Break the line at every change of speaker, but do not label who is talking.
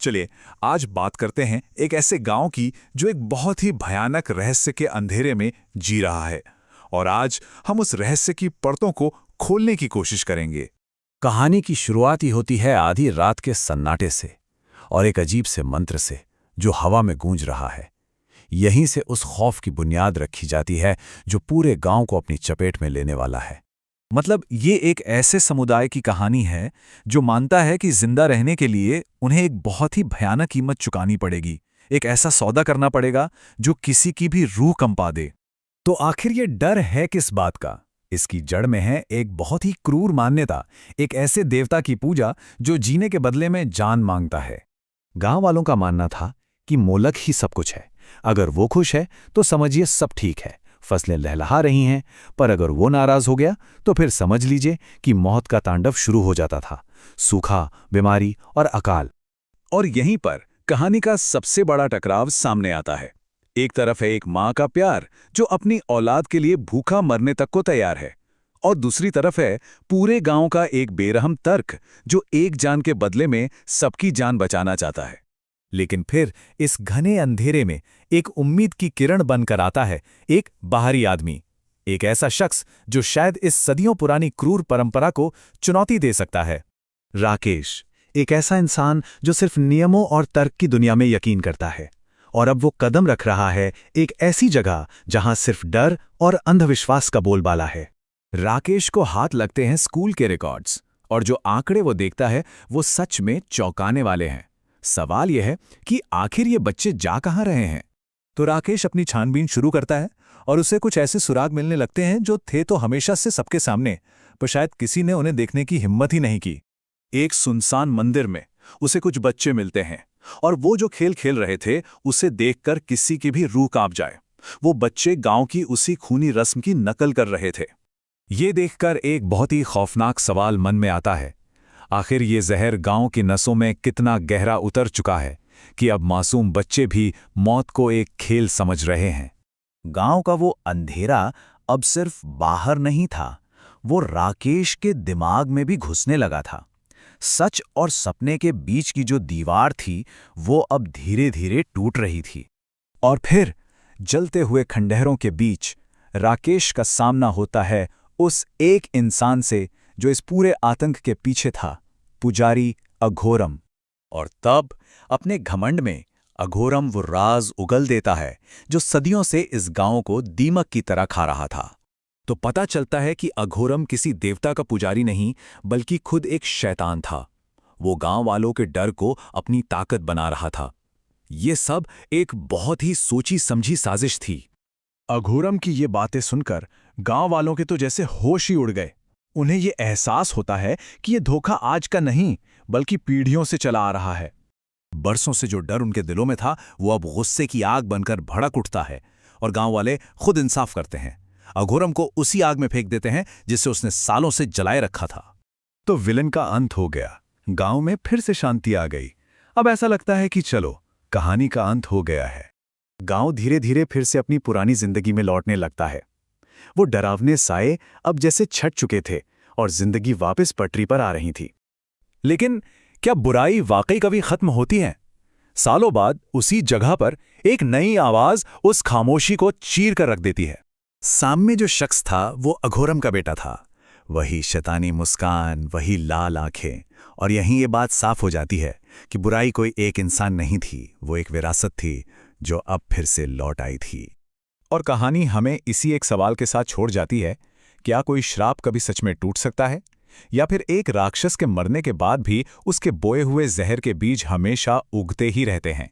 चलिए आज बात करते हैं एक ऐसे गांव की जो एक बहुत ही भयानक रहस्य के अंधेरे में जी रहा है। और आज हम उस रहस्य की परतों को खोलने की कोशिश करेंगे।
कहानी की शुरुआत ही होती है आधी रात के सन्नाटे से और एक अजीब से मंत्र से जो हवा में गूंज रहा है। यहीं से उस खौफ की बुनियाद रखी जाती है जो पूरे गांव को अपनी चपेट में लेने वाला है।
मतलब ये एक ऐसे समुदाय की कहानी है जो मानता है कि जिंदा रहने के लिए उन्हें एक बहुत ही भयानक कीमत चुकानी पड़ेगी, एक ऐसा सौदा करना पड़ेगा जो किसी की भी रूह कंपा दे।
तो आखिर ये डर है किस बात का? इसकी जड़ में है एक बहुत ही क्रूर मान्यता, एक ऐसे देवता की पूजा जो जीने के बदले में जान मांगता है। गांव वालों का मानना था कि मोलक ही सब कुछ है, अगर वो खुश है तो समझिए सब ठीक है, फसलें लहलहा रही हैं। पर अगर वो नाराज हो गया तो फिर समझ लीजिए कि मौत का तांडव शुरू हो जाता था, सूखा, बीमारी और अकाल।
और यहीं पर कहानी का सबसे बड़ा टकराव सामने आता है। एक तरफ है एक माँ का प्यार जो अपनी औलाद के लिए भूखा मरने तक को तैयार है, और दूसरी तरफ है पूरे गांव का एक बेरहम तर्क जो एक जान के बदले में सबकी जान बचाना चाहता है।
लेकिन फिर इस घने अंधेरे में एक उम्मीद की किरण बनकर आता है एक बाहरी आदमी, एक ऐसा शख्स जो शायद इस सदियों पुरानी क्रूर परंपरा को चुनौती दे सकता है। राकेश, एक ऐसा इंसान जो सिर्फ नियमों और तर्क की दुनिया में यकीन करता है, और अब वो कदम रख रहा है एक ऐसी जगह जहां सिर्फ डर और अंधविश्वास का बोलबाला है। राकेश को हाथ लगते हैं स्कूल के रिकॉर्ड्स, और जो आंकड़े वो देखता है वो सच में चौंकाने वाले हैं। सवाल यह है कि आखिर ये बच्चे जा कहां रहे हैं?
तो राकेश अपनी छानबीन शुरू करता है और उसे कुछ ऐसे सुराग मिलने लगते हैं जो थे तो हमेशा से सबके सामने, पर शायद किसी ने उन्हें देखने की हिम्मत ही नहीं की। एक सुनसान मंदिर में उसे कुछ बच्चे मिलते हैं, और वो जो खेल खेल रहे थे उसे देखकर किसी की भी रूह कांप जाए। वो बच्चे गांव की उसी खूनी रस्म की नकल कर रहे थे।
ये देखकर एक बहुत ही खौफनाक सवाल मन में आता है। आखिर ये जहर गांव की नसों में कितना गहरा उतर चुका है कि अब मासूम बच्चे भी मौत को एक खेल समझ रहे हैं। गांव का वो अंधेरा अब सिर्फ बाहर नहीं था, वो राकेश के दिमाग में भी घुसने लगा था। सच और सपने के बीच की जो दीवार थी वो अब धीरे धीरे टूट रही थी।
और फिर जलते हुए खंडहरों के बीच राकेश का सामना होता है उस एक इंसान से जो इस पूरे आतंक के पीछे था, पुजारी अघोरम।
और तब अपने घमंड में अघोरम वो राज उगल देता है जो सदियों से इस गांव को दीमक की तरह खा रहा था। तो पता चलता है कि अघोरम किसी देवता का पुजारी नहीं बल्कि खुद एक शैतान था। वो गांव वालों के डर को अपनी ताकत बना रहा था। ये सब एक बहुत ही सोची समझी साजिश थी।
अघोरम की ये बातें सुनकर गांव वालों के तो जैसे होश ही उड़ गए। उन्हें ये एहसास होता है कि ये धोखा आज का नहीं बल्कि पीढ़ियों से चला आ रहा है।
बरसों से जो डर उनके दिलों में था वो अब गुस्से की आग बनकर भड़क उठता है, और गांव वाले खुद इंसाफ करते हैं। अघोरम को उसी आग में फेंक देते हैं जिसे उसने सालों से जलाए रखा था।
तो विलन का अंत हो गया, गांव में फिर से शांति आ गई। अब ऐसा लगता है कि चलो कहानी का अंत हो गया है। गांव धीरे धीरे फिर से अपनी पुरानी जिंदगी में लौटने लगता है। वो डरावने साए अब जैसे छट चुके थे और जिंदगी वापस पटरी पर आ रही थी।
लेकिन क्या बुराई वाकई कभी खत्म होती है? सालों बाद उसी जगह पर एक नई आवाज उस खामोशी को चीर कर रख देती है। सामने जो शख्स था वो अघोरम का बेटा था। वही शैतानी मुस्कान, वही लाल आंखें, और यहीं ये बात साफ हो जाती है कि बुराई कोई एक इंसान नहीं थी, वो एक विरासत थी जो अब फिर से लौट आई थी।
और कहानी हमें इसी एक सवाल के साथ छोड़ जाती है, क्या कोई श्राप कभी सच में टूट सकता है, या फिर एक राक्षस के मरने के बाद भी उसके बोए हुए जहर के बीज हमेशा उगते ही रहते हैं?